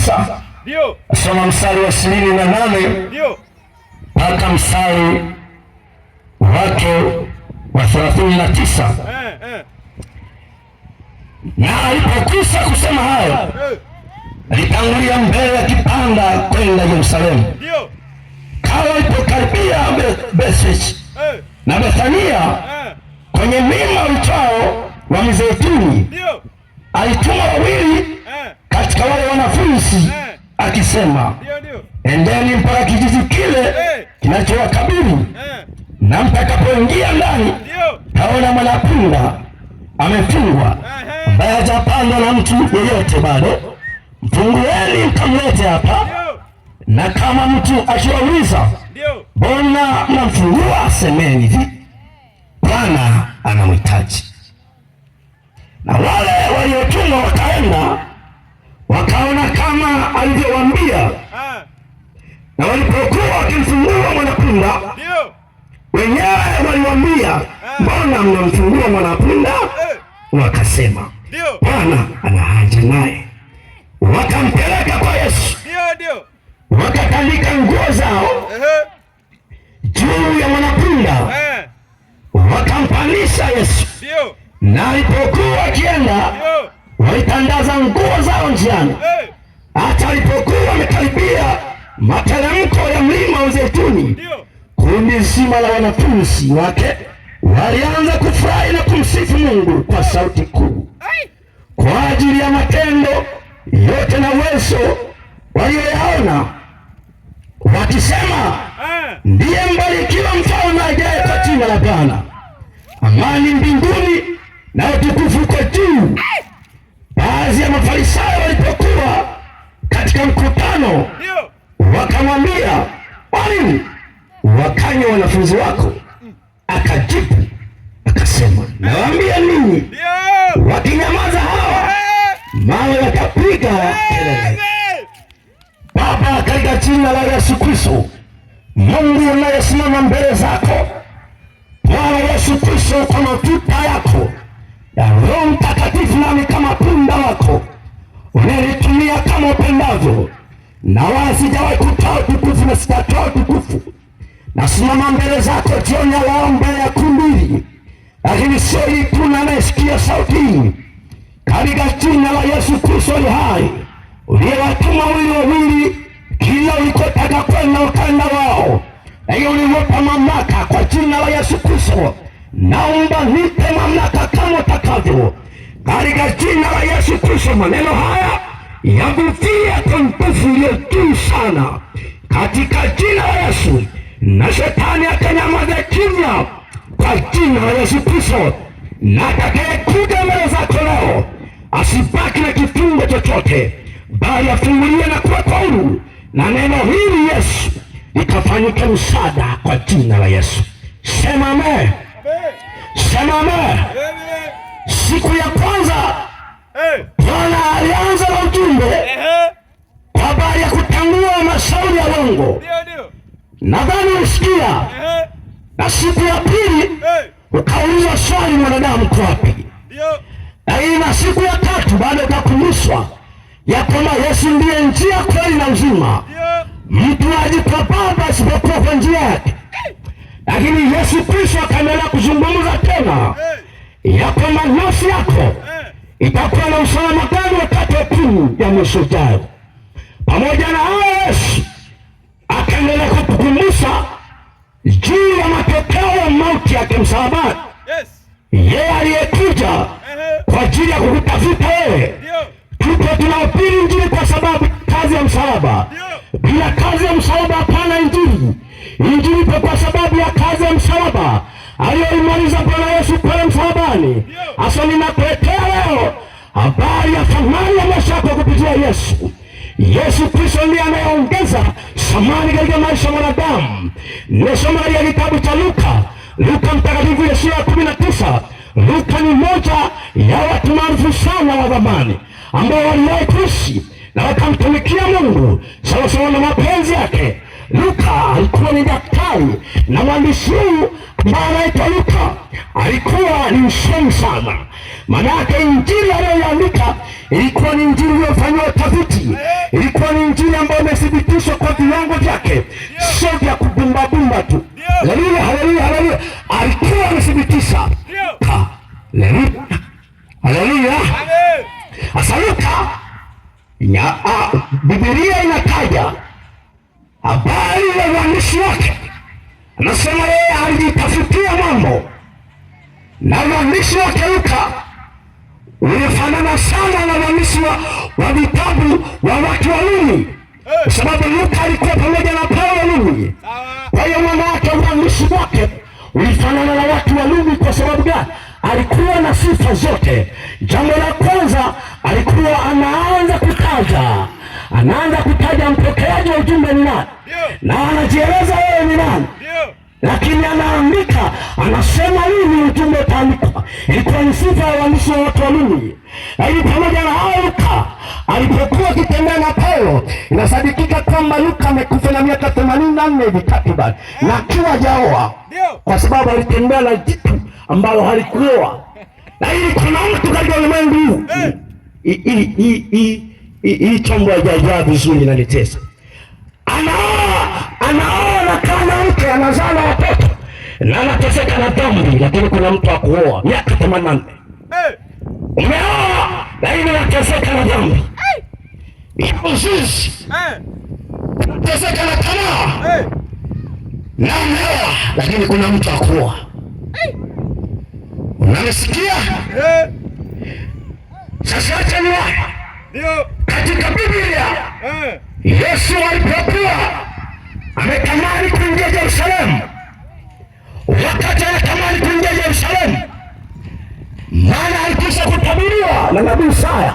29 ndio soma mstari wa 28 ndio mpaka mstari wake wa 39. Na alipokwisha kusema hayo, alitangulia mbele akipanda kwenda Yerusalemu. Ndio Kama alipokaribia Bethshemeshi na Bethania kwenye mlima uitwao wa Mizeituni, alituma wawili katika wale wanafunzi akisema, endeni mpaka kijiji kile kinachowakabili, na mtakapoingia ndani taona mwanapunda amefungwa, ambaye hajapandwa na mtu yeyote bado. Mfungueni mkamlete hapa, na kama mtu akiwauliza mbona mnamfungua, semeni hivi, Bwana anamhitaji. Na wale waliotumwa wakaenda wakaona kama alivyowaambia, na walipokuwa wakimfungua mwanapunda, wenyewe waliwaambia, mbona mnamfungua mwanapunda? Wakasema, Bwana ana haja naye. Wakampeleka kwa Yesu, wakatandika nguo zao juu ya mwanapunda, wakampandisha Yesu. Na alipokuwa akienda, walitandaza nguo zao njiani. Hata alipokuwa wamekaribia materemko ya mlima wa Zeituni, kundi zima la wanafunzi wake walianza kufurahi na kumsifu Mungu kwa sauti kuu kwa ajili ya matendo yote na uwezo walioyaona, wakisema, ndiye mbarikiwa mfalme ajaye kwa jina la Bwana. Amani mbinguni na utukufu kwa juu. Baadhi ya Mafarisayo walipokuwa katika mkutano, wakamwambia, mwalimu, wakanywa wanafunzi wako? Akajibu akasema, nawaambia ninyi, wakinyamaza hawa, mawe watapiga kelele. Baba, katika jina la Yesu Kristo, Mungu unayesimama mbele zako, Bwana Yesu Kristo, kwa mafuta yako ya Roho Mtakatifu, nami kama punda wako unanitumia kama upendavyo, na wala sijawahi kutoa utukufu na sitatoa utukufu. Nasimama mbele zako jioni ya leo mbele ya kundi, lakini sio hii kuna anayesikia sauti hii, katika jina la Yesu Kristo ali hai, uliyewatuma wawili kila ulikotaka kwenda ukaenda wao, na hiyo uliwapa mamlaka kwa jina la Yesu Kristo. Naomba nipe mamlaka kama utakavyo, katika jina la Yesu Kristo. Maneno haya yavutia kwa nguvu iliyo juu sana, katika jina la Yesu, na shetani akanyamaza kimya kwa jina la Yesu Kristo. Na atakayekuja mbele zako leo asibaki na kifungo chochote, bali afunguliwe na kuwekwa huru, na neno hili Yesu likafanyike msaada kwa jina la Yesu. Sema amen. Sema amen. Siku ya kwanza Bwana alianza na ujumbe kwa habari ya kutangua mashauri ya uongo. Nadhani usikia. Na siku ya pili ukauliza swali, mwanadamu uko wapi? Na siku ya tatu baada ukakumbushwa ya kwamba Yesu ndiye njia, kweli na uzima. Mtu haji kwa Baba isipokuwa kwa njia yake. Lakini Yesu Kristo akaendelea kuzungumza tena ya kwamba nafsi yako itakuwa na usalama gani wakati wa hukumu ya mwisho ujao. Pamoja na hayo, Yesu akaendelea kukukumbusha juu ya matokeo ya mauti yake msalabani. Yeye aliyekuja kwa ajili ya kukutafuta wewe. Tupo tunahubiri Injili kwa sababu kazi ya msalaba. Bila kazi ya msalaba hapana Injili. Injili ipo kwa sababu ya kazi ya msalaba aliyoimaliza Bwana Yesu pale msalabani. Hasa ninakuletea leo habari ya thamani ya maisha yako kupitia Yesu. Yesu Kristo ndiye anayeongeza thamani katika maisha ya mwanadamu. Nimesoma katika kitabu cha Luka mtakatifu ya sura ya 19. Luka ni mmoja ya watu maarufu sana wa zamani ambao waliwahi kuishi na wakamtumikia Mungu sawa sawa na mapenzi yake. Luka alikuwa ni daktari, na mwandishi huyu ambaye anaitwa Luka alikuwa ni msomi sana. Maana yake Injili aliyoandika ilikuwa ni Injili iliyofanywa utafiti, ilikuwa Biblia inataja habari ya uandishi wake, anasema yeye alijitafutia mambo, na uandishi wake Luka ulifanana sana na uandishi wa vitabu wa watu wa Rumi, kwa sababu Luka alikuwa pamoja na Paulo Rumi. Kwa hiyo mwana wake uandishi wake ulifanana na watu wa Rumi. Kwa sababu gani? Alikuwa na sifa zote. Jambo la kwanza, alikuwa anaanza kutaja mpokeaji wa ujumbe ni nani, na anajieleza yeye ni nani, lakini anaandika, anasema nini ujumbe utaandikwa. Ilikuwa ni sifa ya waandishi wa watu wa Rumi. Lakini pamoja na hao, Luka alipokuwa akitembea na Paulo, inasadikika kwamba Luka amekufa na miaka 84 hivi takriban, na akiwa hajaoa, kwa sababu alitembea na jitu ambalo halikuoa. Na ili kuna mtu katika ulimwengu huu, hii chombo haijajaa vizuri na litesa, anaona kama mke anazaa watoto na anateseka na dhambi, lakini kuna mtu akuoa miaka 84. Umeoa lakini unateseka na dhambi, uzinzi, unateseka na tamaa, na umeoa lakini kuna mtu akuoa. Unanisikia? Sasa acha niwaambie, katika Biblia Yesu alipokuwa ametamani kuingia Yerusalemu, wakati anatamani kuingia Yerusalemu, maana alikwisha kutabiriwa na nabii Isaya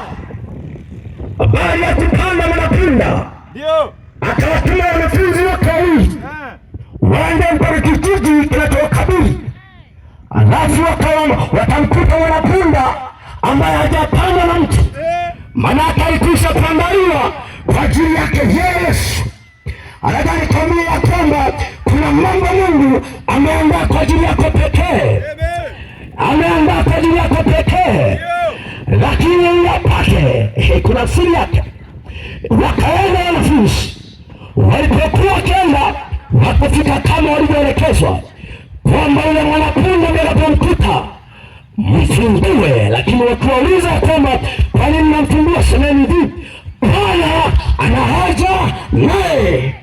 habari ya kupanda mwanapunda. Akawatuma wanafunzi wake wawili waende mpaka kijiji kinachowakabili, alafu watamkuta mwanapunda ambaye hajapandwa na mtu, maana alikwisha kuandaliwa kwa ajili yake Yesu. Anataka nikwambie ya kwamba kuna mambo Mungu ameandaa kwa ajili yako pekee, ameandaa kwa ajili yako pekee, lakini uyapate, kuna siri yake. Wakaenda wanafunzi, walipokuwa wakienda, wakafika kama walivyoelekezwa kwamba yule mwanapunda mnapomkuta mfungue. Lakini wakiwauliza kwamba kwa nini mnamfungua, semeni hivi, Bwana ana haja naye,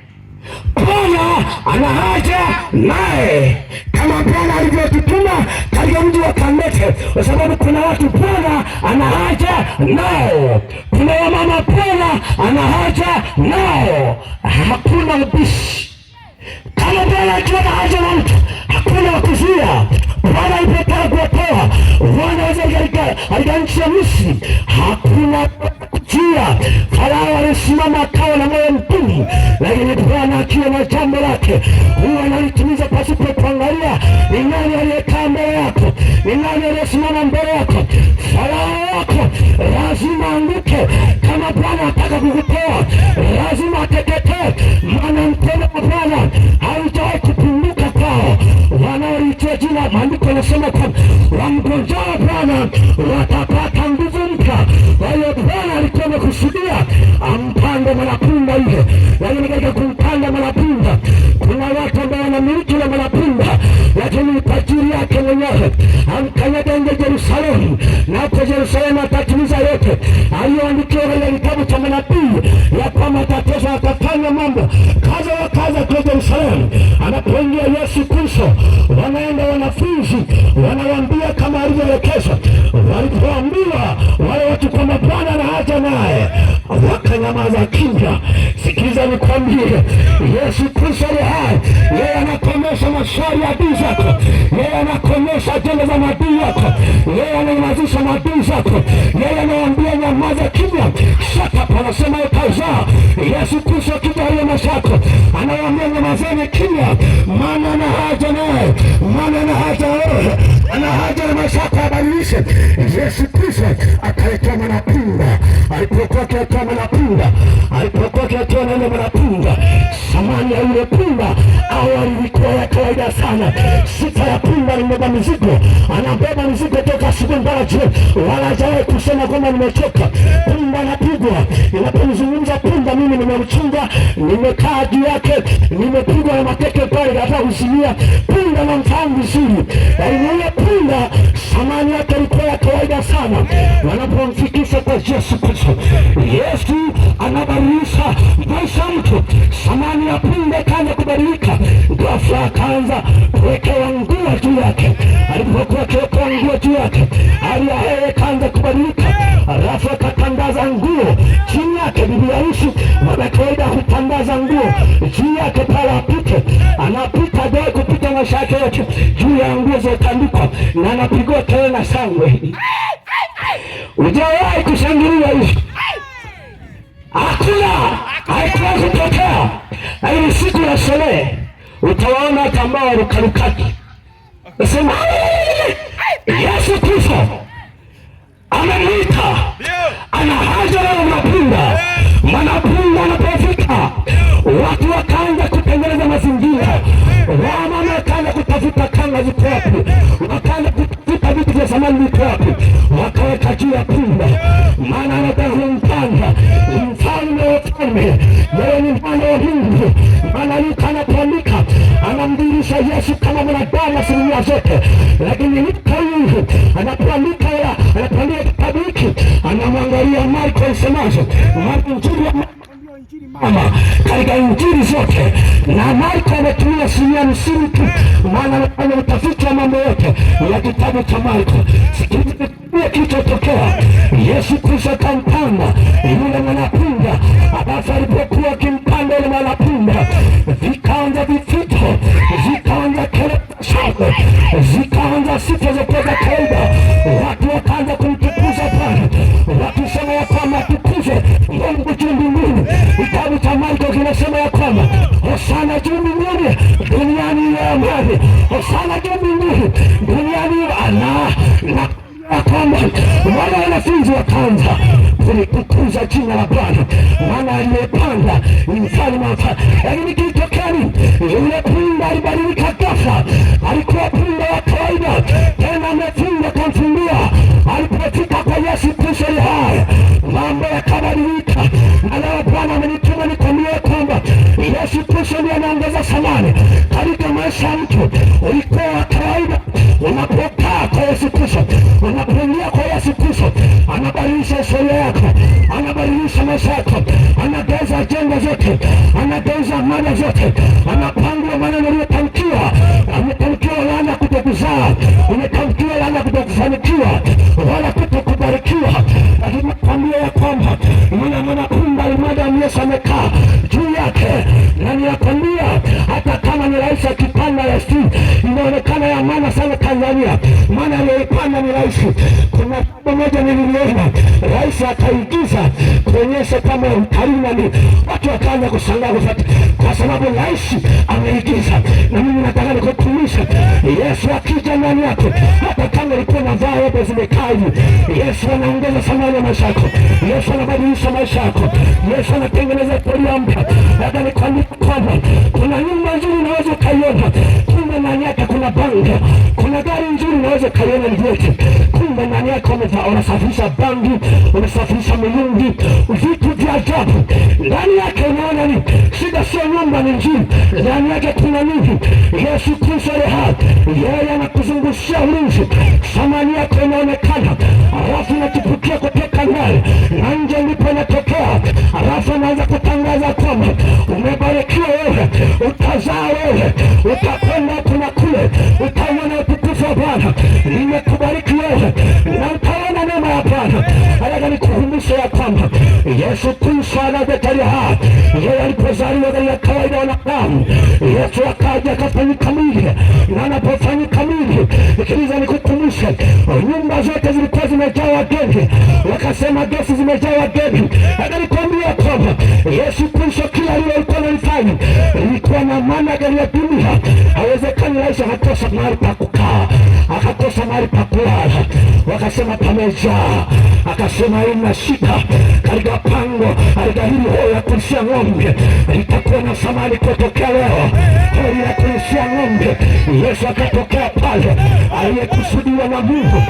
Bwana ana haja naye, kama Bwana alivyotutuma katika mji wa Kandete, kwa sababu kuna watu Bwana ana haja nao, kuna wamama Bwana ana haja nao. Hakuna ubishi. Kama Bwana akiwa na haja na mtu, hakuna wakuzuia. Bwana alipotaka kuokoa wana wa Israeli katika nchi ya Misri, hakuna kuzuia. Farao alisimama akawa na moyo mgumu, lakini Bwana akiwa na jambo lake huwa analitimiza pasipo kuangalia ni nani aliyekaa mbele yako, ni nani aliyesimama mbele yako. Farao wako lazima anguke. Kama Bwana ataka kukutoa, lazima ateketee, maana mkono wa Bwana haujawahi kupunguka kwao wanaoliitia jina. Maandiko yanasema kwamba wamngojao Bwana watapata nguvu mpya. Kwa hiyo Bwana alikuwa amekusudia ampande mwanapunda yule, lakini katika kumpanda mwanapunda kuna watu ambao wanamiliki na mwanapunda, lakini kwa ajili yake mwenyewe amkanyaga nje Yerusalemu, na hapo Yerusalemu atatimiza yote aliyoandikiwa katika kitabu cha manabii ya kwamba atateswa, atafanya mambo kaza wa kaza kwa Yerusalemu. Anapoingia Yesu Kristo, wanaenda wanafunzi wanawaambia kama alivyoelekezwa. Walipoambiwa wale watu kwamba Bwana ana haja naye, wakanyamaza kimya. Sikiza nikwambie, Yesu Kristo aliye hai, yeye anakomesha maswali ya adui zako, yeye anakomesha ajenda za maadui yako, yeye ananyamazisha maadui zako, yeye anawaambia nyamaza kimya, shut up. Anasema utazaa. Yesu Kristo akija hiyo mashako anawaambia nyamazeni kimya, maana ana haja naye, maana ana haja wewe, ana haja na mashako abadilishe. Yesu Kristo akaletea mwanapunda. Alipokuwa akaletea mwanapunda, alipokuwa akaletea neno mwanapunda, samani ya yule punda awali ilikuwa ya kawaida sana. Sifa ya punda ni mbeba mizigo, anabeba mizigo toka asubuhi mpaka jioni, wala hajawahi kusema kwamba nimechoka. Punda anapigwa. Ninapomzungumza punda, mimi nimemchunga, nimekaa juu yake, nimepigwa na mateke pale hata kusimia. Punda na mfahamu vizuri, lakini yule punda samani yake ilikuwa ya kawaida sana. Wanapomfikisha kwa Yesu Kristo. Yesu anabadilisha maisha ya mtu. Samani ya punde kaanza kubadilika, ghafla akaanza kuwekewa nguo juu yake. Alipokuwa akiwekewa nguo juu yake, hali ya hewa ikaanza kubadilika, alafu akatandaza nguo chini yake. Bibi harusi mwana kawaida hutandaza nguo juu yake pale apite, anapita dai kupita maisha yake yote juu ya nguo zilizotandikwa, na anapigwa kelele na shangwe. Hujawahi kushangilia hivi? Hakuna, haikuwa kutokea. Lakini siku ya sherehe utawaona hata ambao warukarukaki nasema Yesu Kristo amemwita, ana haja na mwanapunda. Mwanapunda anapofika, watu wakaanza kutengeneza mazingira, wamama wakaanza kutafuta kanga ziko wapi, wakaanza kutafuta vitu vya zamani viko wapi, wakaweka juu ya punda, maana anataka kumpanda mfalme wa falme, yeye ni mfalme wa Mungu. Maana Luka anatuandika, anamdhihirisha Yesu kama mwanadamu asilimia zote, lakini Luka huyu anatuandika kitabu hiki, anamwangalia Marko isemaje, mama katika injili zote, na Marko ametumia asilimia 50 tu, maana anafanya utafiti wa mambo yote ya kitabu cha Marko. Sikiliza kilichotokea. Yesu Kristo akampanda yule mwanapunda, alafu alipokuwa akimpanda yule mwanapunda, vikaanza vifito, zikaanza kelele, zikaanza sifa za kutoka kawaida, watu wakaanza kumtukuza pale, wakisema ya kwamba tukuze Mungu juu mbinguni. Kitabu cha Marko kinasema ya kwamba hosana juu mbinguni, duniani iwe amani. Hosana juu mbinguni, duniani iwe na kwamba wale wanafunzi wakaanza kulitukuza jina la Bwana, maana aliyepanda ni mfalme wa wafalme. Lakini kilitokea nini? Yule punda alibadilika ghafla. Alikuwa punda wa kawaida, tena amefunga kumfungia. Alipofika kwa Yesu Kristo hai, mambo yakabadilika. Na leo Bwana amenituma nikwambie kwamba Yesu Kristo ndiye anaongeza thamani katika maisha ya mtu. Ulikuwa wa kawaida, unapokaa kwa Yesu Kristo, unapoingia kwa Yesu Kristo, anabadilisha historia yako, anabadilisha maisha yako, anageuza ajenda zote, anageuza mada zote, anapanga maneno yaliyotamkiwa. Ametamkiwa laana kutokuzaa, umetamkiwa laana kutokufanikiwa wala kutokubarikiwa. Lakini nakwambia ya kwamba yule mwanapunda madamu Yesu amekaa juu yake, na ninakwambia hata kama ni rais akipanda rasi, inaonekana ya maana sana Tanzania, maana aliyeipanda ni rais. Kuna jambo moja niliona, rais akaigiza kuonyesha kama utalii, watu wakaanza kushangaa kwa sababu rais ameigiza. Na mimi nataka nikukumbushe, Yesu akija ndani yako, hata kama ulikuwa na vaa yote zimekaa hivi, Yesu anaongeza thamani ya maisha yako. Yesu anabadilisha maisha yako. Yesu anatengeneza historia mpya. Hata nikwambia kwamba kuna nyumba nzuri unaweza ukaiona, kumbe ndani yake kuna bangi. Kuna gari nzuri unaweza ukaiona ni vyote, kumbe ndani yake unasafirisha bangi, unasafirisha milungi, vitu vya ajabu. Ndani yake unaona ni shida, sio nyumba ni nzuri, ndani yake kuna nini? Yesu Kristo hai, yeye anakuzungushia ulinzi, thamani yako inaonekana, alafu inachipukia kutoka ndani na nje ndipo inatokea. Alafu anaanza kutangaza kwamba umebarikiwa wewe, utazaa wewe, utakwenda kuna kule, utaona utukufu wa Bwana. Nimekubariki wewe na utaona neema ya Bwana. Nataka nikukumbushe ya kwamba Yesu Kristo anavyotalia hai, yeye alipozaliwa katika kawaida wanadamu, Yesu akaja akafanyika mwili, na anapofanyika mwili, sikiliza nikukumbushe, nyumba zote zilikuwa zimejaa wageni, wakasema gesi zimejaa wageni. Nataka nikwambia kwamba Yesu Kristo kila alikuwa analifanya ilikuwa na maana gani ya dunia. Haiwezekani rais akakosa mahali pa kukaa, akakosa mahali pa kulala, wakasema pamejaa. Akasema haina shida, katika pango katika hili holi ya kulishia ng'ombe litakuwa na samani kutokea leo, holi ya kulishia ng'ombe. Yesu akatokea pale, aliyekusudiwa na Mungu,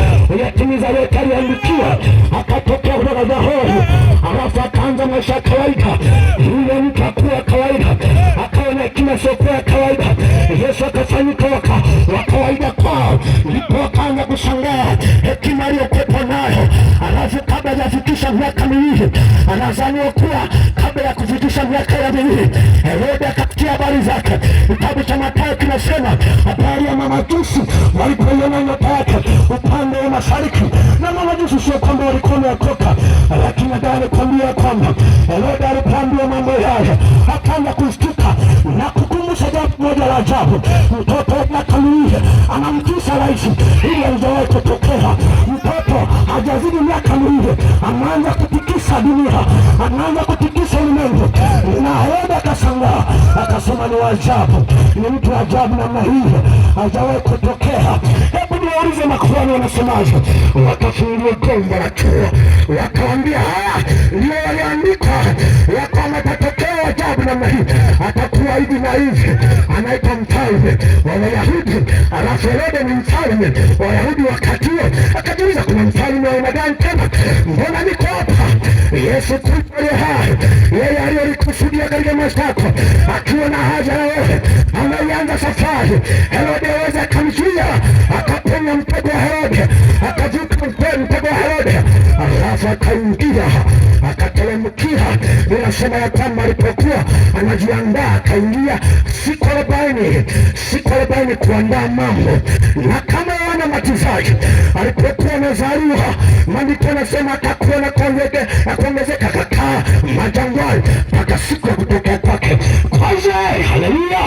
yatimiza yote aliandikiwa, akatokea kutoka za holi. Alafu akaanza maisha ya kawaida, yule mtu akuwa kawaida, akawa na hekima siokuwa ya kawaida. Yesu akafanyika wa kawaida kwao, ndipo wakaanza kushangaa hekima aliyokuwepo nayo. Alafu kabla hajafikisha miaka miwili, anazaniwa kuwa kabla ya kufikisha miaka ya miwili, Herode akapitia habari zake. Kitabu cha Mathayo kinasema habari ya mamajusi walipoiona nyota yake upande wa mashariki, na mamajusi sio kwamba walikuwa wameokoka, lakini nadhani kuambia kwamba Herode alipoambiwa mambo haya akaanza kushtuka na kukumbusha jambo moja la ajabu. Mtoto wa miaka miwili anamtisha rais, ili haijawahi kutokea. Mtoto hajazidi miaka miwili anaanza kutikisa dunia, anaanza kutikisa ulimwengu, na Herode akashangaa akasema ni ajabu, ni mtu wa ajabu namna hii hajawahi kutokea. Hebu niwaulize makuhani wanasemaje? Wakafungua gombo la chuo, wakaambia haya ndio yaliandikwa ya kwamba atatokea ajabu namna hii, atakuwa hivi na hivi, anaitwa mfalme wa Wayahudi. Alafu Herode ni mfalme wa Wayahudi wakati huo. Akajiuliza, kuna mfalme wa aina gani tena? Mbona niko hapa? Yesu Kristo aliye hai, yeye aliyekusudia katika maisha yako, akiwa na haja na wewe, ameianza safari. Herode aweza akamzuia, akaponya mtego wa Herode, akavuka mtego wa Herode, alafu akaingia akateremkia. Inasema ya kwamba alipokuwa anajiandaa akaingia siku 40 kuandaa mambo. Na kama Yohana Mbatizaji alipokuwa amezaliwa, maandiko yanasema atakuwa na kuongezeka, kakaa majangwani mpaka siku ya kutokea kwake. Kwanza, haleluya,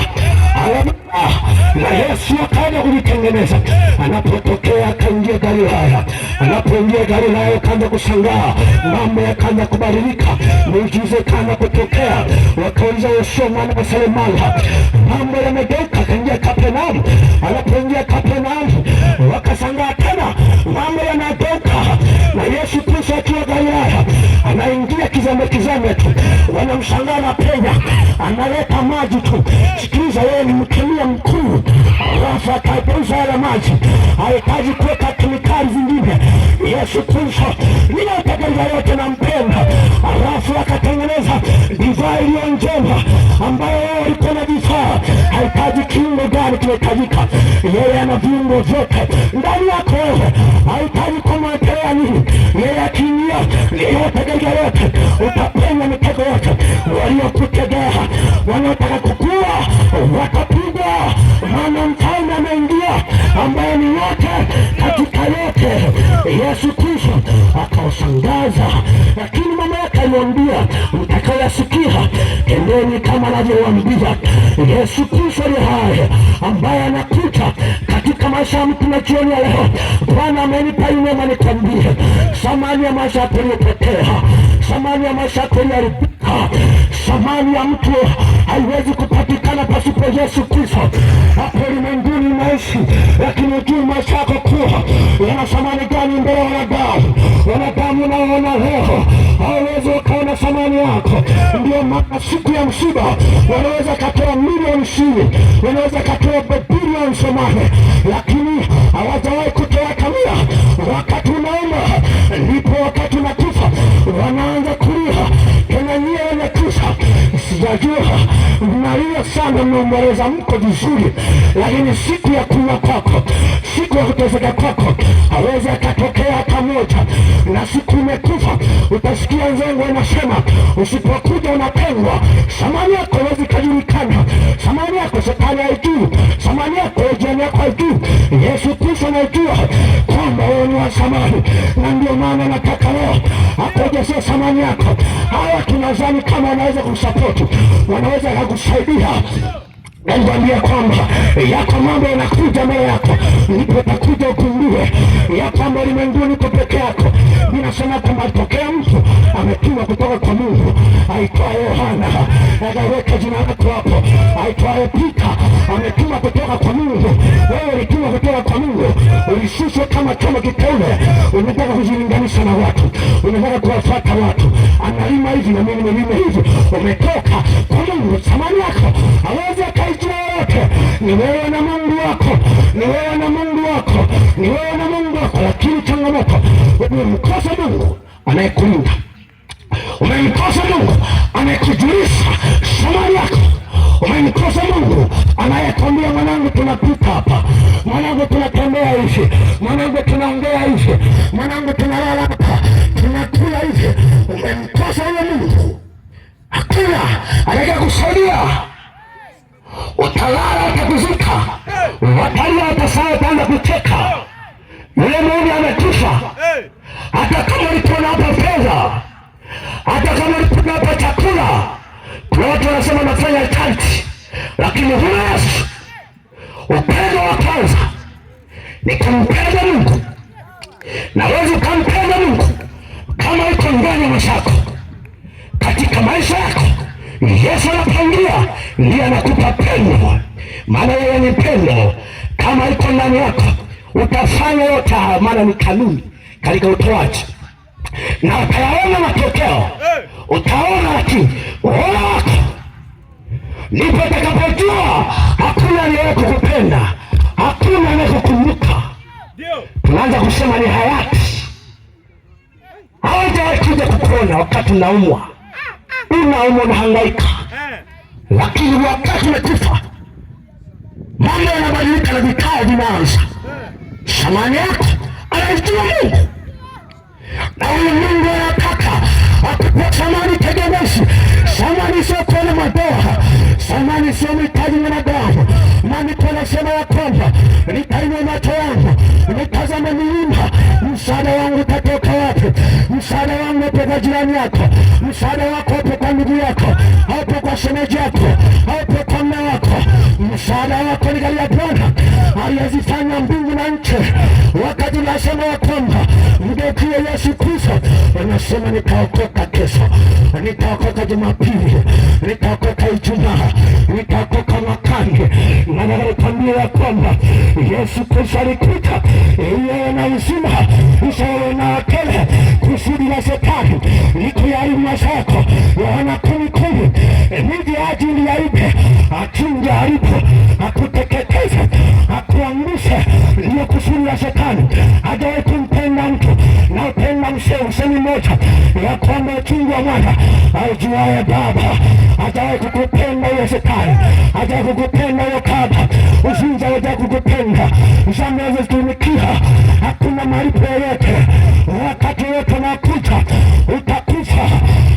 na Yesu akaanza kujitengeneza. Anapotokea akaingia Galilaya, anapoingia Galilaya akaanza kushangaa, mambo yakaanza kubadilika, miujiza ikaanza kutokea. Wakauliza Yesu mwana wa Salemala, mambo yamegeuka. Akaingia Kapernaum, anapoingia Kapernaum wakashangaa tena, mambo yanageuka. Na Yesu Kristo akiwa Galilaya anaingia kizame tu, wanamshangaa na penya, analeta maji tu. Sikiliza, yeye ni mkemia mkuu, alafu akageuza yale maji, hahitaji kuweka kemikali zingine. Yesu Kristo ninatekeleza yote na mpenda, alafu akatengeneza divai iliyo njema ambayo wao walikuwa na vifaa, hahitaji kiungo gani kimehitajika. Yeye ana viungo vyote ndani yako wewe, hahitaji kumwekelea nini. Yeye akiingia ninatekeleza yote, utapenya mitego yote. Waliokutegea, wanaotaka kukua watapigwa, maana mfalme ameingia ambaye ni yote katika yote. Yesu Kristo akawashangaza, lakini mama yake alimwambia, mtakayasikia tendeni kama anavyowaambia. Yesu Kristo ni hai ambaye anakuja katika maisha ya mtu na jioni ya leo. Bwana amenipa neema nikwambie, samani ya maisha yako iliyopotea, samani ya maisha yako iliyoharibika, samani ya mtu haiwezi kupatikana pasipo Yesu Kristo. Hapo ulimwenguni unaishi, lakini hujui maisha yako kuwa yana samani gani mbele ya wanadamu. Wanadamu unaoona leo hawawezi wakaona samani yako. Ndio maana siku ya msiba wanaweza katoa milioni 20, wanaweza katoa bilioni 80, lakini hawajawahi kutoa kamia. Wakati unaomba ndipo wakati unakufa wanaanza kulia tena, nyie wanakufa. Sijajua mnalia sana, mnaomboleza, mko vizuri, lakini siku ya kunywa kwako, siku ya kuteseka kwako, hawezi akatokea kamoja. Na siku umekufa, utasikia nzengo inasema usipokuja unapengwa. Samani yako hawezi kajulikana, samani yako shetani haijui, samani yako jirani yako haijui. Yesu Kristo anajua kwamba wewe ni wa samani, na ndio maana nataka leo akuongezee samani yako. Hawa tunazani kama wanaweza kumsapoti, wanaweza kukusaidia. Nakwambia kwamba yako mambo yanakuja mbele yako, ndipo utakuja ukundue ya kwamba ulimwenguni uko peke yako. Ninasema kwamba tokea mtu ametumwa kutoka kwa Mungu aitwaye Yohana, akaweka jina lako hapo, aitwaye Pita, ametumwa kutoka kwa Mungu. Wewe ulitumwa kutoka kwa Mungu, ulishushwa kama chombo kiteule. Unataka kujilinganisha na watu, unataka kuwafuata watu, analima hivi na mimi nilime hivi. Umetoka kwa Mungu, samani yako hawezi akaijua yote. Ni wewe na Mungu wako, ni wewe na Mungu wako, ni wewe na Mungu wako. Lakini changamoto, umemkosa Mungu anayekulinda, umemkosa Mungu anayekujulisha samani yako, umemkosa Mungu anayekwambia mwanangu, tunapita hapa, mwanangu, tunatembea hivi, mwanangu, tunaongea hivi, mwanangu, tunalala hapa, tunakula hivi. Sasa Mungu hakuna atakayekusaidia. Utalala utakuzika, watalia watasahau, utaanza kucheka. Yule mume amekufa. Hata kama ulipona hapa fedha, hata kama ulipona hapa chakula, kuna watu wanasema nafanya kazi, lakini huna Yesu. Upendo wa kwanza ni kumpenda Mungu, na wewe ukampenda Mungu kama iko ndani ya maisha yako, katika maisha yako. Yesu anapoingia ndiye anakupa pendo, maana yeye ni pendo. Kama iko ndani yako utafanya yote, maana ni kanuni katika utoaji, na utayaona matokeo. Utaona, lakini uona wako ndipo utakapojua hakuna anayekupenda, hakuna anayekukumbuka. Tunaanza kusema ni hayati. Hawajawahi kuja kukuona wakati unaumwa, unahangaika, lakini wakati umekufa mambo yanabadilika na vikao vinaanza. Samani yako anaijua Mungu, na huyu Mungu anataka akupe samani tegemezi. Samani sio kuona madoa, samani sio mitaji mwanadamu. Maandiko yanasema ya kwamba nitainua macho yangu nitazame milima, msaada wangu utatoka wapi? Msaada wangu upo kwa jirani yako, msaada wako upo kwa ndugu yako, haupo kwa shemeji yako, haupo kwa mume wako. Msaada wako ni katika Bwana aliyezifanya mbingu na nchi. Wakati unasema ya kwamba mgeukie Yesu Kristo, unasema nitaokoka kesho, nitaokoka Jumapili, nitaokoka Ijumaa, nitaokoka mwakani. Maana alikwambia ya kwamba Yesu Kristo alikuja yeye na uzima usawa na tele. Kusudi la Shetani ni kuharibu maisha yako. Yohana 10:10, nije ajili ya ibe, achinje, haribu, akuteketeze, akuangushe. Ndiyo kusudi la Shetani. Hajawahi kumpenda mtu, na upenda usemi moja ya kwamba uchungu wa mwana aujuaye Baba. Hajawahi kukupenda huyo Shetani, hajawahi kukupenda huyo kaba. Uzinzi hajawahi kukupenda, dhambi unazozitumikia hakuna malipo yoyote. Wakati wote unakuja utakufa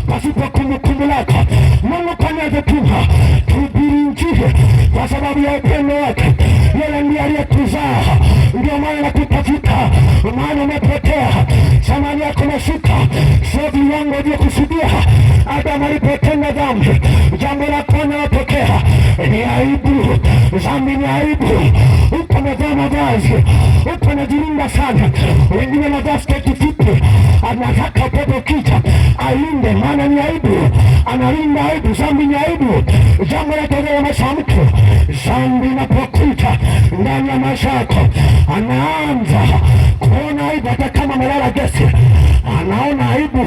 pasipo kumbukumbu lako. Mungu kanazotuma tuhubiri Injili kwa sababu ya upendo wake. Yeye ndiye aliyekuzaa, ndio maana nakutafuta, maana umepotea. Samani yako nashuka, sio viwango ulivyokusudia. Adamu alipotenda dhambi, jambo la kwanza lilotokea ni aibu. Dhambi ni aibu. Uko umevaa mavazi, uko unajilinda sana, wengine wanavaa sketi fupi, anataka upepo kicha alinde, maana ni aibu. Analinda aibu. Dhambi ni aibu. Jambo la tokea maisha ya mtu, dhambi inapokuja ndani ya maisha yako, anaanza kuona aibu. Hata kama amelala gesi, anaona aibu.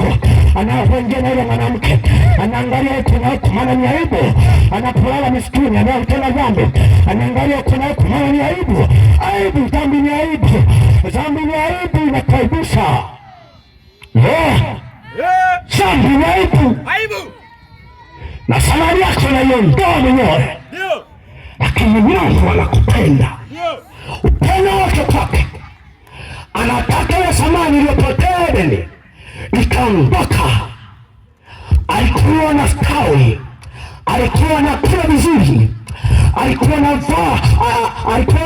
Anapoingia na yule mwanamke, anaangalia huku na huku, maana ni aibu. Anapolala miskini, anayetenda dhambi, anaangalia huku na huku, maana ni aibu. Aibu. Dhambi ni aibu. Dhambi ni aibu, inakaribisha. Dhambi ni aibu. Na samani yako naiondoa mwenyewe, lakini Mungu anakupenda. Upendo wake kwake, anataka ile samani iliyopotea Edeni ikaondoka. Alikuwa na stawi, alikuwa na kula vizuri, alikuwa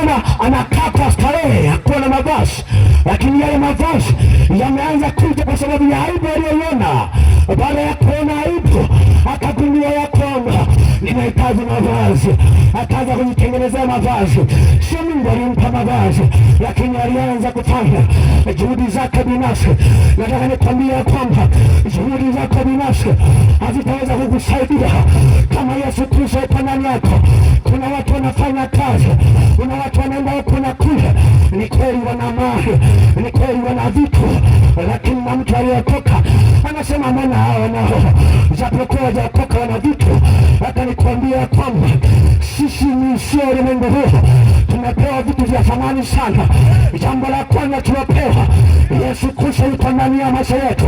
na anakaa kwa starehe, hakuwa na mavazi, lakini yale mavazi yameanza kuja kwa sababu ya aibu aliyoiona. Baada ya kuona aibu, akagundua ya kwamba ninahitaji mavazi. Akaanza kujitengenezea mavazi. Sio Mungu alimpa mavazi, lakini alianza kufanya juhudi zake binafsi. Nataka nikwambie ya kwamba juhudi zako binafsi hazitaweza kukusaidia kama Yesu Kristo yuko ndani yako. Kuna watu wanafanya kazi, kuna watu wanaenda huko na kule, ni kweli wana mali, ni kweli wana vitu, lakini na mtu aliyeokoka anasema mbona hao nao japokuwa hawajaokoka wana vitu. Hata nikwambia kwamba sisi ni sio ulimwengu huu, tumepewa vitu vya thamani sana. Jambo la kwanza tumepewa Yesu Kristo yuko ndani ya maisha yetu.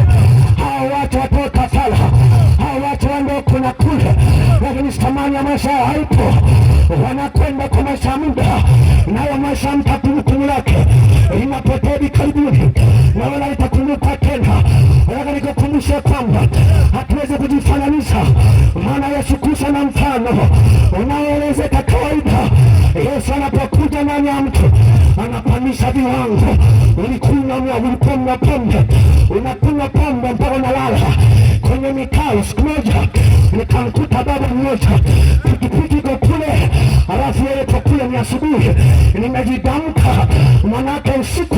Hao watu watoka sala, hao watu waende huko na kule, lakini thamani ya maisha haipo. Wanakwenda kwa maisha muda, nayo maisha mtakumbukumbu lake inapotea karibuni, na wala itakumbuka tena. Nataka nikukumbushe nikumbushe kwamba hatuwezi kujifananisha, maana Yesu Kristo na mfano unaoelezeka kawaida. Yesu anapokuja ndani ya mtu anapandisha viwango. Ulikuwa mna pombe, unakunywa pombe mpaka unalala kwenye mikao. Siku moja nikamkuta baba mmoja pikipiki iko kule, alafu yeye kule ni asubuhi, nimejidamka manake usiku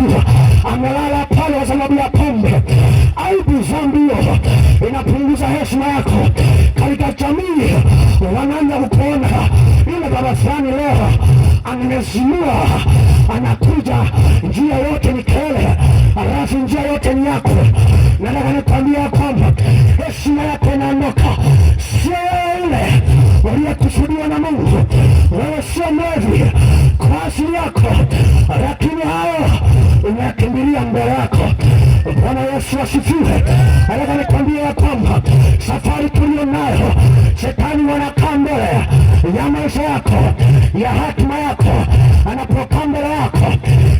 amelala pale kwa sababu ya pombe. Aibu zambi hiyo inapunguza heshima yako katika jamii. Wanaanza kukuona ile baba fulani leo amezimua, anakuja njia yote ni kelele, alafu njia yote ni yako. Nataka nikwambia kwamba heshima yako inaondoka. Sio ile waliyekusudiwa na Mungu. Wewe sio mlevi kwa asili yako, lakini hao unakimbilia mbele yako. Bwana Yesu asifiwe. Nataka nikwambia kwamba safari tulio nayo, shetani wanakaa mbele ya maisha yako, ya hatima yako. Anapokaa mbele yako,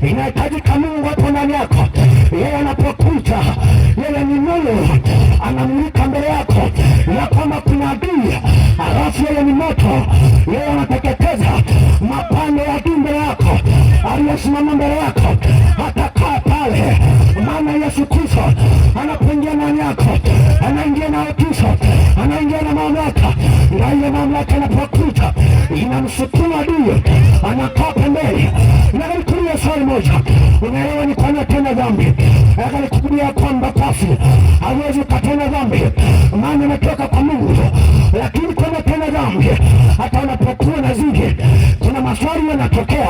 inahitajika Mungu hapo ndani yako. Yeye anapokuja, yeye ni nuru, anamulika mbele yako ya kwamba kuna adui, alafu yeye ni moto. Yeye anateketeza mapande ya adui mbele yako. Aliyesimama mbele yako hatakaa pale, maana Yesu Kristo anapoingia ndani yako, anaingia na utisho, anaingia na mamlaka. Na ile mamlaka inapokuja inamsukuma adui, anakaa pembeni. Na nikuulize swali moja, unaelewa ni kwa nini tena dhambi? Nataka nikukumbushe kwamba basi hawezi kutenda dhambi, maana imetoka kwa Mungu. Lakini kwa nini tena dhambi? Hata unapokuwa na zige, kuna maswali yanatokea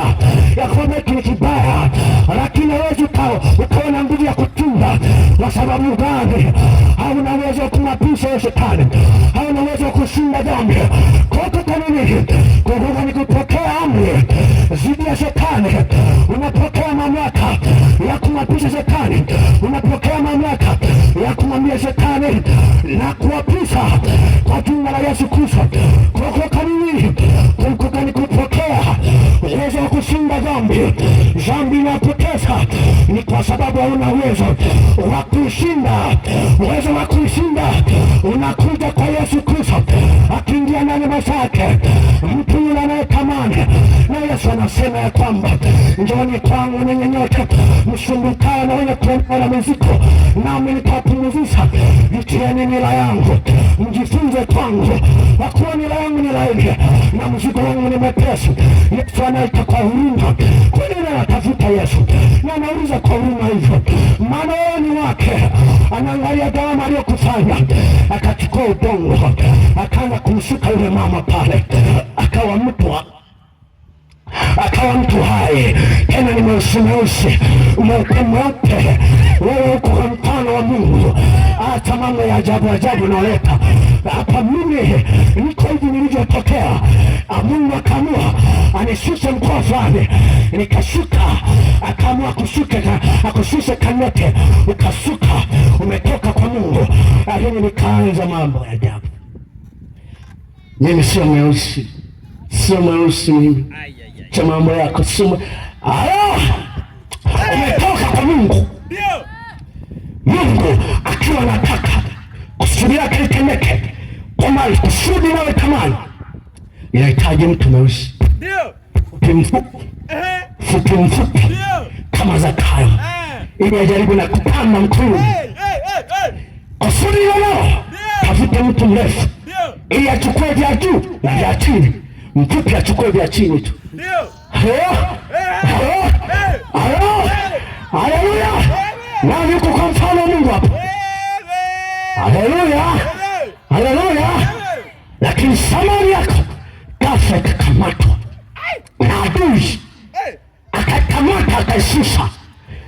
ya kwamba hiki ni kibaya, lakini hawezi ukawa na nguvu ya kutunga. Kwa sababu gani? Hauna uwezo wa kumwapisha shetani, hauna uwezo wa kushinda dhambi. Kwa nini? Kwa ni kupokea amri zidi ya shetani. Unapokea mamlaka ya kumwapisha shetani, unapokea mamlaka ya kumwambia shetani na kuwapisha kwa jina la Yesu Kristo. Kwa nini? Ni kupokea uwezo wa kushinda dhambi. Dhambi inapoteza ni kwa sababu hauna uwezo wa kushinda. Uwezo wa kushinda unakuja kwa Yesu Kristo akiingia ndani maisha yake. Mtu yule anayetamani, na Yesu anasema ya kwamba njooni kwangu ninyi nyote msumbukao na wenye kulemewa na mizigo, nami nitawapumzisha. Jitieni nira yangu, mjifunze kwangu, kwa kuwa nira yangu ni laini na mzigo wangu ni mwepesi. Yesu anaita kwa huruma. Kwa nini anatafuta Yesu? Na anauliza kwa huruma hivyo, maana yeye ni wake. Anaangalia damu aliyokufanya, akachukua udongo, akaanza kumshuka yule mama pale, akawa mtu hai. Tena ni mweusi mweupe. Wewe uko kwa mfano wa Mungu. Hata mambo ya ajabu naleta hapa. Mimi niko hivi nilivyotokea. Mungu akaamua anishushe mkoa fulani, nikashuka. Akaamua akushushe Kanete, ukashuka. Umetoka kwa Mungu. Lakini nikaanza mambo ya ajabu. Mimi sio mweusi mimi. Cha mambo yako sio. Umetoka kwa Mungu. Mungu akiwa anataka kusudi yake litendeke, kwa mali kusudi nawe tamani, inahitaji mtu mweusi, fupi mfupi kama Zakayo, ili ajaribu na kupanda mkuu. Kusudi hilo tafute mtu mrefu ili achukue vya juu na vya chini, mfupi achukue vya chini tu. Haleluya! Na yuko kwa mfano Mungu hapo. Haleluya! Lakini samani yako ghafla ikakamatwa na adui, akakamata akaishusha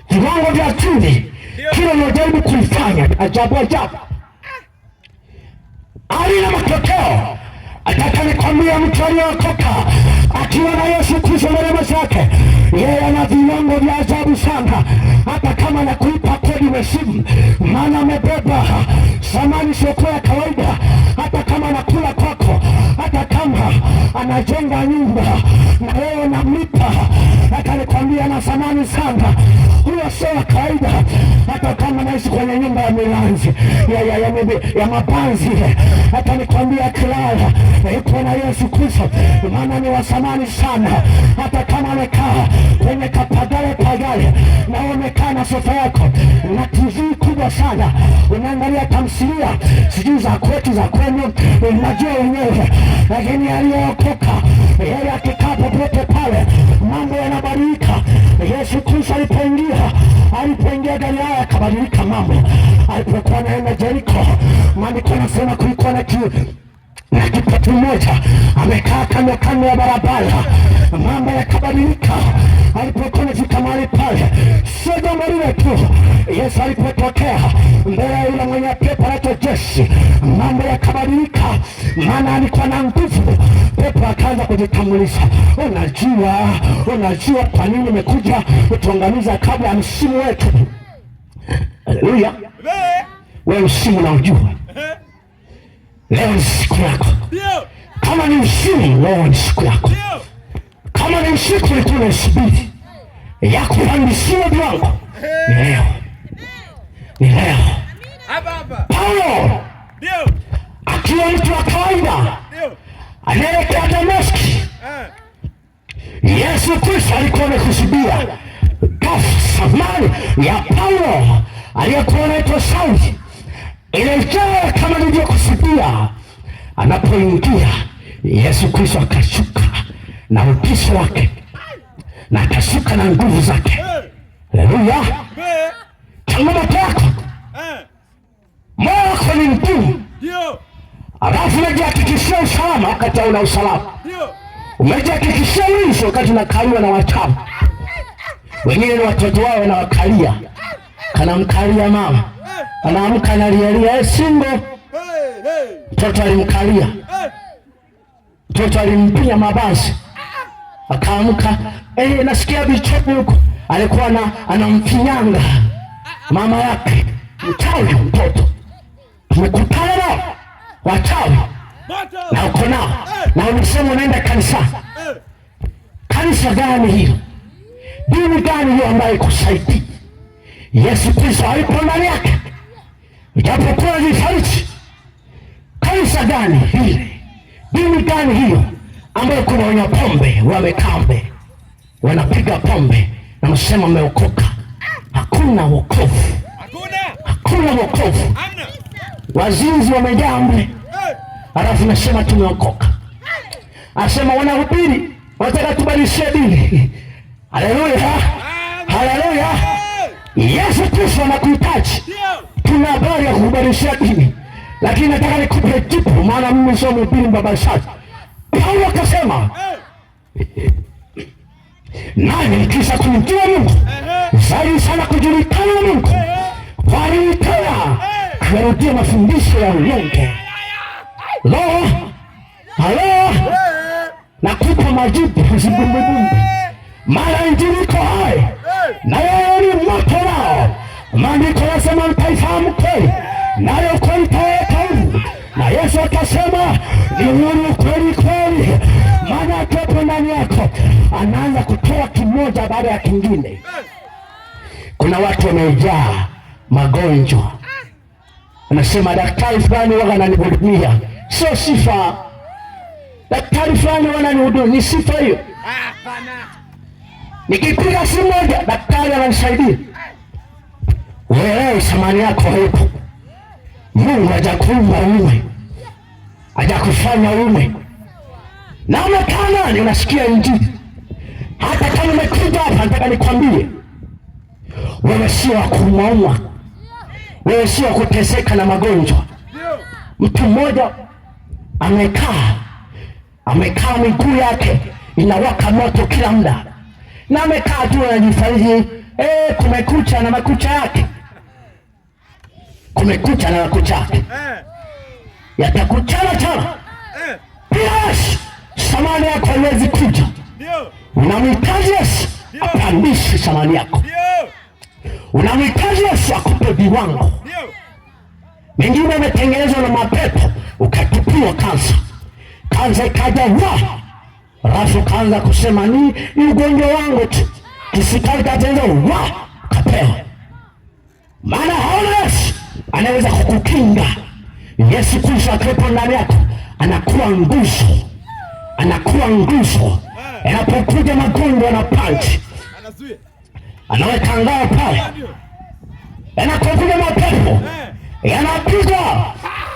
viwango vya chini. Kile unajaribu kuifanya ajabu, alina matokeo. Ataka nikwambia, mtu aliyeokoka akiwa na Yesu Kristo ndani ya maisha yake, yeye ana viwango vya ajabu sana. Hata kama na kuipa kodi mesimu, maana amebeba samani siokuwa ya kawaida. Hata kama anakula kwako, hata kama anajenga nyumba na wewe unamlipa, hata nikwambia na samani sana. Huyo sio wa kawaida. hata kama naishi kwenye nyumba ya milanzi ya mapanzi, hata nikwambia kilala iko na Yesu Kristo, maana ni wa thamani sana. Hata kama amekaa kwenye kapagale na umekaa na sofa yako na TV kubwa sana, unaangalia tamthilia sijui za kwetu za kwenu, unajua wenyewe, lakini aliyookoka yeye akikaa popote pale mambo yanabadilika. Yesu Kristo alipoingia Galilaya akabadilika mambo. Alipokuwa anaenda Jeriko, maandiko yanasema kulikuwa na kipofu mmoja amekaa kando ya barabara, mambo yakabadilika. Alipokuwa anafika mahali pale, sio jambo lile tu, Yesu alipotokea mbele ya yule mwenye pepo anaitwa Jeshi, mambo yakabadilika, maana alikuwa na nguvu. Pepo akaanza kujitambulisha, unajua kwa nini umekuja kutuangamiza kabla ya msimu wetu? Haleluya! Wewe msimu unaujua, leo ni siku yako. Kama ni msimu, leo ni siku yako. Kama ni usiku ulikuwa unasubiri ya kupandishia viwango, ni leo. Paulo akiwa mtu wa kawaida anaelekea Dameski, Yesu Kristo alikuwa amekusudia thamani ya Paulo aliyekuwa anaitwa Sauli ilejaa kama nilivyokusudia. Anapoingia Yesu Kristo akashuka na utisho wake na akashuka na nguvu zake. Haleluya! Changamoto yako, moyo wako ni mgumu, alafu umejihakikishia usalama wakati hauna usalama, umejihakikishia ulinzi wakati unakaliwa na wachawi. Wengine ni watoto wao wanawakalia, kanamkalia mama, anaamka analialia singo, mtoto alimkalia, mtoto alimpinya mabasi, akaamka nasikia bichobi huko, alikuwa anamfinyanga mama yake. Mchawi mtoto, tumekutana nao wachawi na uko nao na unasema unaenda kanisa. Kanisa gani hilo? Dini gani hiyo ambayo kusaidia? Yesu Kristo alipo ndani yake, ijapokuwa vifariki. Kanisa gani hili? Dini gani hiyo ambayo kuna wenye pombe wamekambe wanapiga pombe na msema umeokoka? Hakuna wokovu, hakuna wokovu. Wazinzi wamejaa mle, alafu nasema tumeokoka. Asema wanahubiri wataka tubadilishe dini. Haleluya, haleluya. Yesu Kristo anakuhitaji. Tuna habari ya kubadilisha dini, lakini nataka nikupe jibu, maana mimi sio mhubiri mbabashaji. Paulo akasema nani nikisha kumjua Mungu zaidi sana kujulikana na Mungu, walitoa kurudia mafundisho ya unyonge. Halo, nakupa majibu, usibumbebumbe, maana injili iko hai na yeye ni moto nao. Maandiko yanasema mtaifahamu kweli, nayo kweli itawaweka huru. Na Yesu akasema ni huru kweli kweli, maana pepo ndani yako. Anaanza kutoa kimoja baada ya kingine. Kuna watu wamejaa magonjwa, anasema daktari fulani waga ananihudumia. Sio sifa. Daktari fulani wananihudumia, ni sifa hiyo? Nikipiga simu moja daktari ananisaidia, wewe thamani yako haipo. Mungu hajakuumba ume, hajakufanya ume. Na umekaa nani unasikia injili? Hata kama umekuja hapa, nataka nikwambie, wewe sio wa kuumwa, wewe sio wa kuteseka na magonjwa. Mtu mmoja amekaa miguu yake inawaka moto kila muda, na amekaa tu anajifariji, kumekucha na makucha yake, kumekucha na makucha yake yatakuchana chana. Yes, samani yako haiwezi kuja. Unamhitaji Yesu apandishe samani yako. Unamhitaji Yesu akupe viwango. Mengine umetengenezwa na mapepo, ukatupiwa kansa ikaja alafu kaanza kusema ni ugonjwa wangu tu, kisikaitatenza kapewa. maana haona Yesu anaweza kukukinga. Yesu Kristo akiwepo ndani yako anakuwa nguzo, anakuwa nguzo. Yanapokuja magonjwa na panchi, anaweka ngao pale. Yanapokuja mapepo yanapiga,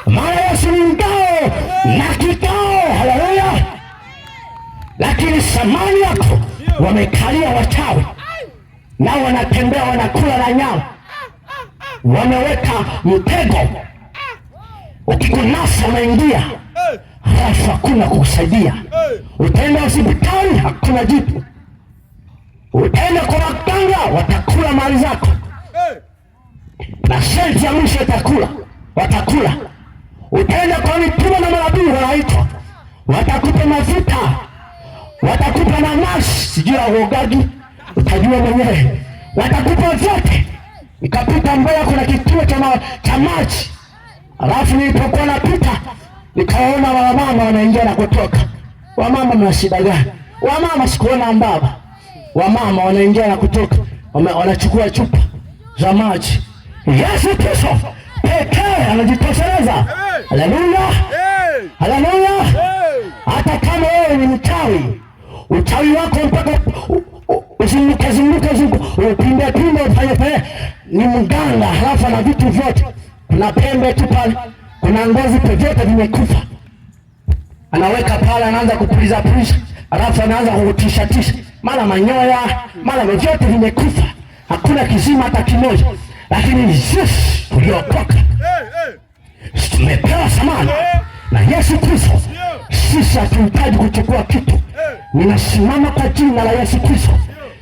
maana Yesu ni ngao na kikao. Haleluya! Lakini samani yako wamekalia wachawi, nao wanatembea wanakula na nyama, wameweka mtego. Ukikunasa unaingia, halafu hakuna kukusaidia. Utaenda hospitali, hakuna jibu. Utaenda kwa waganga, watakula mali zako, na senti ya mwisho watakula. Utaenda kwa mitume na manabii wanaitwa, watakupa mafuta, watakupa na nasi, sijui ya uogaji, utajua mwenyewe. Watakupa vyote. Nikapita Mbeya, kuna kituo cha maji. Alafu nilipokuwa napita nikaona wamama wanaingia na kutoka. Wamama mna shida gani? Wamama sikuona mbaba. Wamama wanaingia na kutoka, wanachukua chupa za maji. Yesu Kristo pekee anajitosheleza. Haleluya, haleluya. Hata kama wewe ni mchawi, uchawi wako mpaka uzunguke upinde ufanye ni mganga, halafu na vitu vyote, kuna pembe tu pale, kuna ngozi, vyote vimekufa. Anaweka pale, anaanza kupuliza, halafu anaanza kutisha, mara manyoya, mara vyote vimekufa, hakuna kizima hata kimoja. Lakini sisi tuliokoka tumepewa samani na Yesu Kristo. Sisi hatuhitaji kuchukua kitu. Ninasimama kwa jina la Yesu Kristo,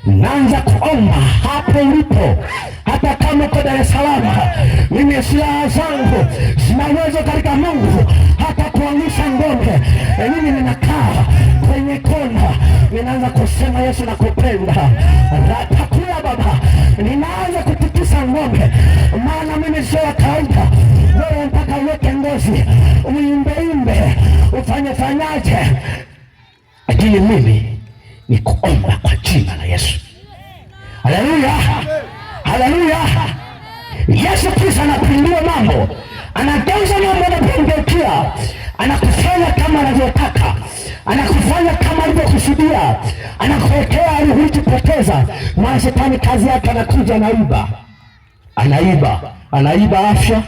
naanza kuomba hapo ulipo. Hata kama uko Dar es Salaam, mimi silaha zangu zinaweza katika Mungu hata kuangusha ngome. Mimi ninakaa kwenye kona, ninaanza kusema Yesu nakupenda. Ratakula Baba, ninaanza kutikisa ngome, maana mimi sio kawaida. Wewe mpaka uweke ngozi, uimbe, fanyaje, lakini mimi ni kuomba kwa jina la Yesu. Haleluya, haleluya. Yesu Kristo anapindua mambo, anageuza mambo, anapindua, anakufanya kama anavyotaka, anakufanya kama alivyokusudia, anakuwekea ulipoteza. Maana shetani kazi yake anakuja, anaiba afya,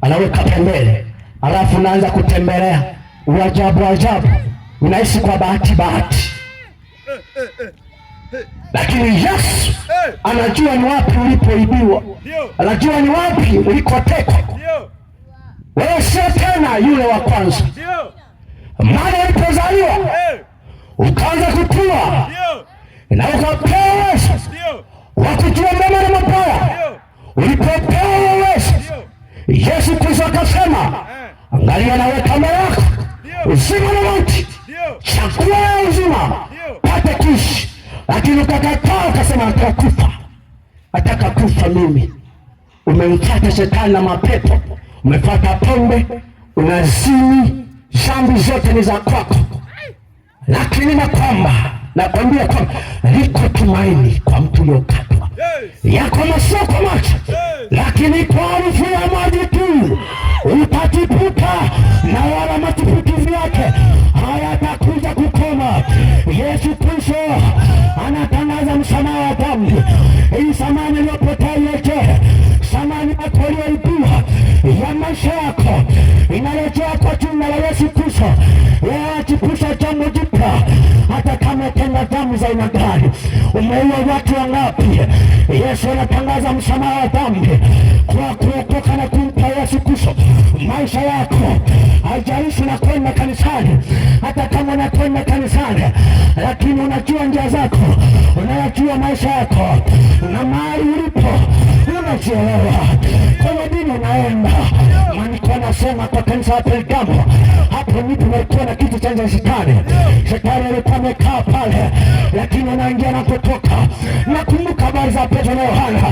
anaweka pembeni, alafu unaanza kutembelea ajabu, unaishi kwa bahati. Lakini Yesu anajua ni wapi ulipoibiwa, anajua ni wapi ulikotekwa. Wewe sio tena yule wa kwanza, maana ulipozaliwa ukaanza kukua na ukapewa uwezo wa kujua mema na mabaya. Ulipopewa uwezo, Yesu Kristo akasema, angalia naweka mbele yako uzima na mauti, chakula ya uzima pate kuishi. Lakini ukakataa, ukasema nataka kufa mimi. Umemfuata shetani na mapepo, umefuata pombe, unazini, dhambi zote ni za kwako. Lakini nakwambia kwamba liko tumaini kwa mtu uliokatwa, yako masoko macho, lakini kwa harufu ya maji tu utatipuka, na wala matupukizi yake hayatakuja kukoma. Yesu Kristo anatangaza msamaha wa dhambi. Hii samani iliyopotea yote, samani yako iliyoibiwa ya maisha yako, inarejea kwa jina la Yesu Kristo. Yeye achipusha jambo jipya. Hata kama tenda dhambi za aina gani, umeua watu wangapi, Yesu anatangaza msamaha wa dhambi kwa kuokoka na kumpa Yesu Kristo maisha yako. Haijalishi unakwenda kanisani, hata kama unakwenda kanisani, lakini unajua njia zako, unayajua maisha yako na mahali ulipo, unajielewa kwenye dini unaenda. Maandiko yanasema kwa kanisa la Pergamo, hapo ndipo kulikuwa na kiti cha shetani. Shetani alikuwa amekaa pale, lakini anaingia na kutoka. Nakumbuka habari za Petro na Yohana,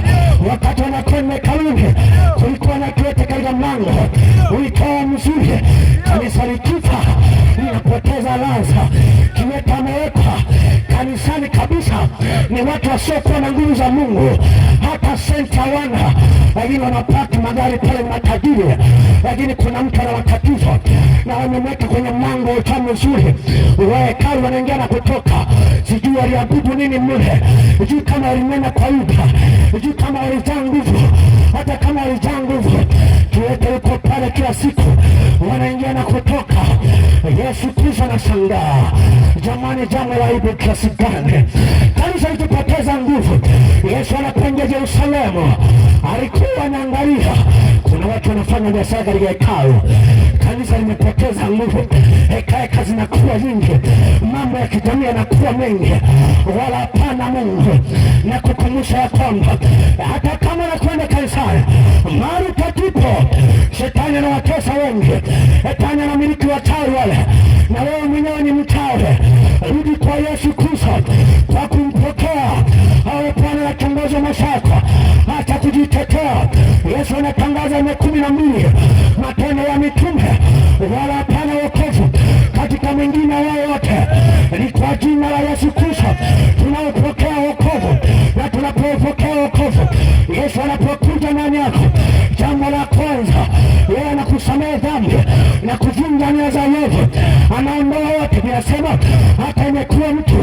wakati wanakwenda hekaluni, kulikuwa na kiwete katika mlango. Ulitoa mzuri, kanisa likifa linapoteza ladha. Kiwete amewekwa kanisani kabisa ni watu wasiokuwa na nguvu za Mungu, hata senti hawana, lakini wanapata magari pale matajiri, lakini kuna mtu ana matatizo na wamemweka kwenye mlango wa utamu mzuri wa hekalu, wanaingia na kutoka. Sijui waliabudu nini mle, sijui kama walinena kwa lugha, sijui kama walijaa nguvu. Hata kama walijaa nguvu, kiwete yuko pale kila siku, wanaingia na kutoka. Yesu Kristo anashangaa, jamani, jambo la aibu kiasi gani kanisa litapoteza nguvu. Yesu anapoingia Yerusalemu alikuwa anaangalia, kuna watu wanafanya biashara katika hekalu, kanisa limepoteza nguvu, heka zinakuwa nyingi, mambo ya kijamii yanakuwa mengi, wala hapana Mungu na kukumbusha ya kwamba hata kama unakwenda kanisani mahali patipo shetani anawatesa wengi, shetani anamiliki wachawi wale, na wewe mwenyewe ni mchawi. Rudi kwa Yesu Kristo kwa kumpokea awe Bwana na kiongozi wa maisha yako, hata kujitetea. Yesu anatangaza 12 Matendo ya Mitume, wala hapana wokovu katika mwingine wowote, ni kwa jina la Yesu Kristo tunaopokea wokovu. Na tunapopokea wokovu, Yesu anapokuja ndani yako, jambo la kwanza yeye anakusamehe dhambi na kuvunja nia za uovu, anaondoa wote. Ninasema hata imekuwa mtu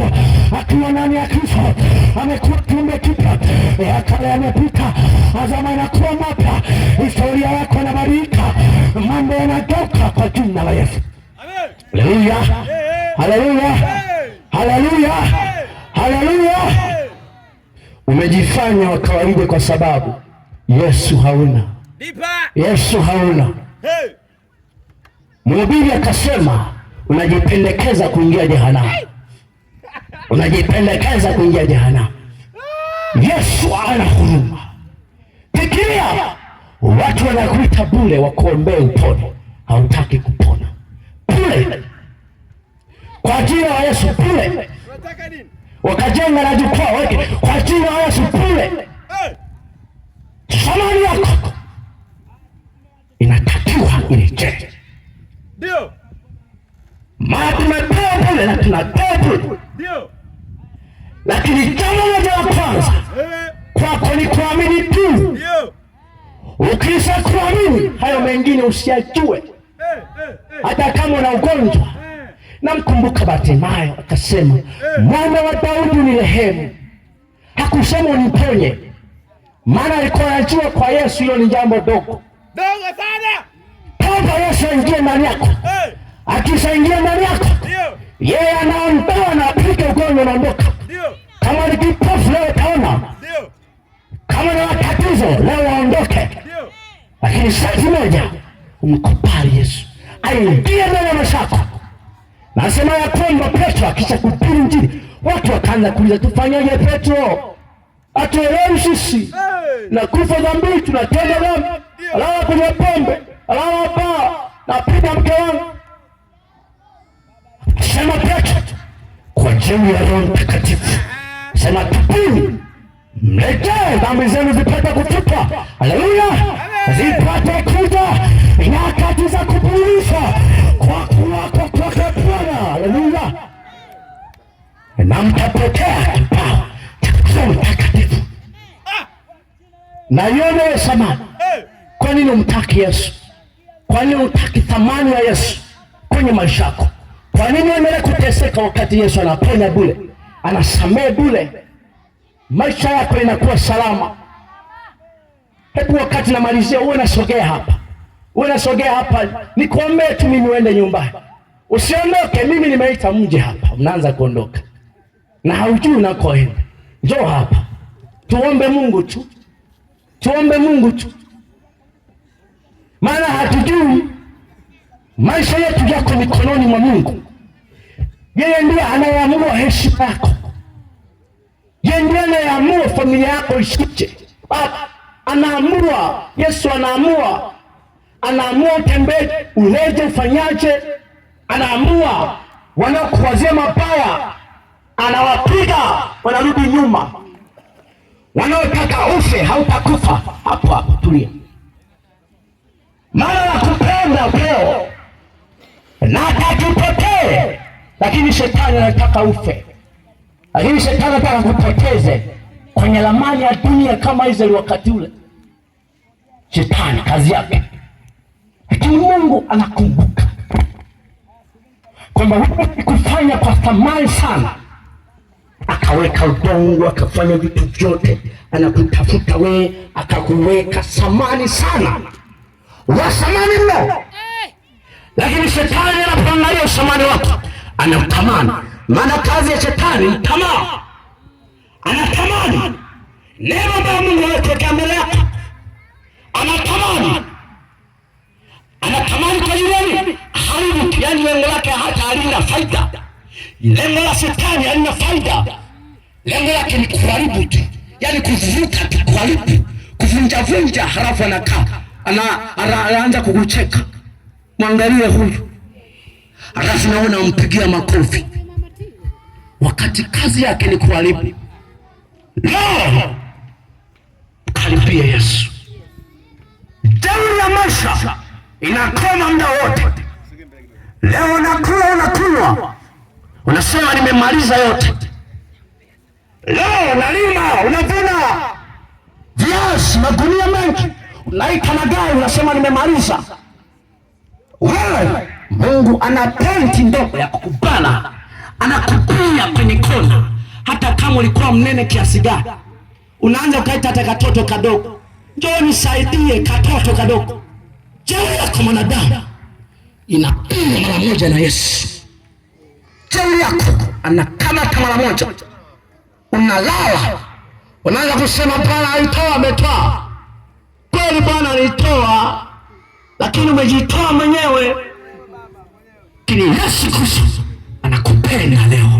akiwa ndani ya Kristo amekuwa kiumbe kipya, ya kale yamepita, azama inakuwa mapya, historia yako inabadilika, mambo yanatoka kwa jina la Yesu. Haleluya, haleluya, haleluya, haleluya. Umejifanya wa kawaida kwa sababu Yesu hauna. Yesu hauna. Mhubiri akasema unajipendekeza kuingia jehanamu, unajipendekeza kuingia jehanamu. Yesu ana huruma. Fikiria, watu wanakuita bure wakuombee upone, hautaki kupona. Bure kwa jina la Yesu, bure. Wakajenga na jukwaa wake kwa jina la Yesu, bure. Thamani yako inatakiwa irejee. Ndio maana tumepewa bure na tunapewa bure. Ndio, lakini jambo moja la kwanza kwako ni kuamini tu. Ndio, ukisha kuamini hayo mengine usiyajue. Hata kama una ugonjwa, namkumbuka Bartimayo akasema, mwana wa Daudi nirehemu. Hakusema uniponye, maana alikuwa anajua kwa Yesu hilo ni jambo dogo sana. Kama Yesu aingie ndani yako, akishaingia ndani yako, yeye anaondoa na apika ugonjwa unaondoka. Kama ni kipofu leo utaona, kama ni matatizo leo waondoke. Lakini sharti moja, umkubali Yesu aingie ndani ya maisha yako. Nasema ya kwamba Petro akisha kuhubiri Injili, watu wakaanza kuuliza, tufanyaje Petro? Atuelewi sisi na kufa dhambi, tunatenda dhambi, alala kwenye pombe, alala baa, napiga mke wangu. Sema Petro, kwa jina la Roho Mtakatifu, sema tubuni, mrejee, dhambi zenu zipate kufutwa. Haleluya, zipate kuja nyakati za kupumzika kwa kuwako kwake Bwana. Haleluya, na mtapokea kipawa cha Roho Mtakatifu. Na yone samani. Kwa nini umtaki Yesu? Kwa nini umtaki thamani ya Yesu kwenye maisha yako? Kwa nini uendelee kuteseka wakati Yesu anaponya bure, anasamehe bure, maisha yako inakuwa salama? Hebu wakati namalizia, uwe nasogea hapa, uwe nasogea hapa, nikuombee tu mimi uende nyumbani. Usiondoke, mimi nimeita mje hapa, mnaanza kuondoka na haujui unakoenda. Njoo hapa, tuombe Mungu tu, tuombe Mungu tu, maana hatujui. Maisha yetu yako mikononi mwa Mungu. Yeye ndiye anayeamua heshima yako, yeye ndiye anayeamua familia yako ishije. Anaamua, Yesu anaamua, anaamua utembee, uleje, ufanyaje, anaamua. Wanaokuwazia mabaya anawapiga, wanarudi nyuma. Wanaotaka ufe, hautakufa. Hapo hapo tulia, maana nakupenda upeo na atakupokee, lakini shetani anataka ufe. lakini shetani anataka kupoteze kwenye ramani ya dunia kama Israeli wakati ule. Shetani kazi yake, lakini Mungu anakumbuka kwamba wewe kufanya kwa thamani sana, akaweka udongo, akafanya vitu vyote, anakutafuta wewe, akakuweka thamani sana, wa thamani mno. Lakini shetani anapoangalia thamani wako anatamani, maana kazi ya shetani ni tamaa. Anatamani neno la Mungu liweke mbele yako, anatamani kwa yule haribu, yani lengo lake hata halina faida. Lengo la shetani halina faida, lengo lake ni kuharibu tu, yani kuvuta tu, kuharibu, kuvunja, halafu anakaa anaanza kukucheka, mwangalie huyu, halafu naona umpigia makofi, wakati kazi yake ni kuharibu. Leo karibia Yesu. Damu ya maisha inakoma muda wote. Leo unakula, unakunywa, unasema nimemaliza yote. Leo unalima, unavuna viazi magunia mengi, unaita magari, unasema nimemaliza. Wewe Mungu ana pointi ndogo ya kukubana, anakupia kwenye kona. Hata kama ulikuwa mnene kiasi gani, unaanza ukaita hata katoto kadogo, njoo nisaidie, katoto kadogo. Jeuri yako mwanadamu inapimwa mara moja na Yesu. Jeuri yako anakamata mara moja. Unalala, unaanza kusema Bwana alitoa, ametoa. Kweli Bwana alitoa, lakini umejitoa mwenyewe. Lakini Yesu Kristo anakupenda leo.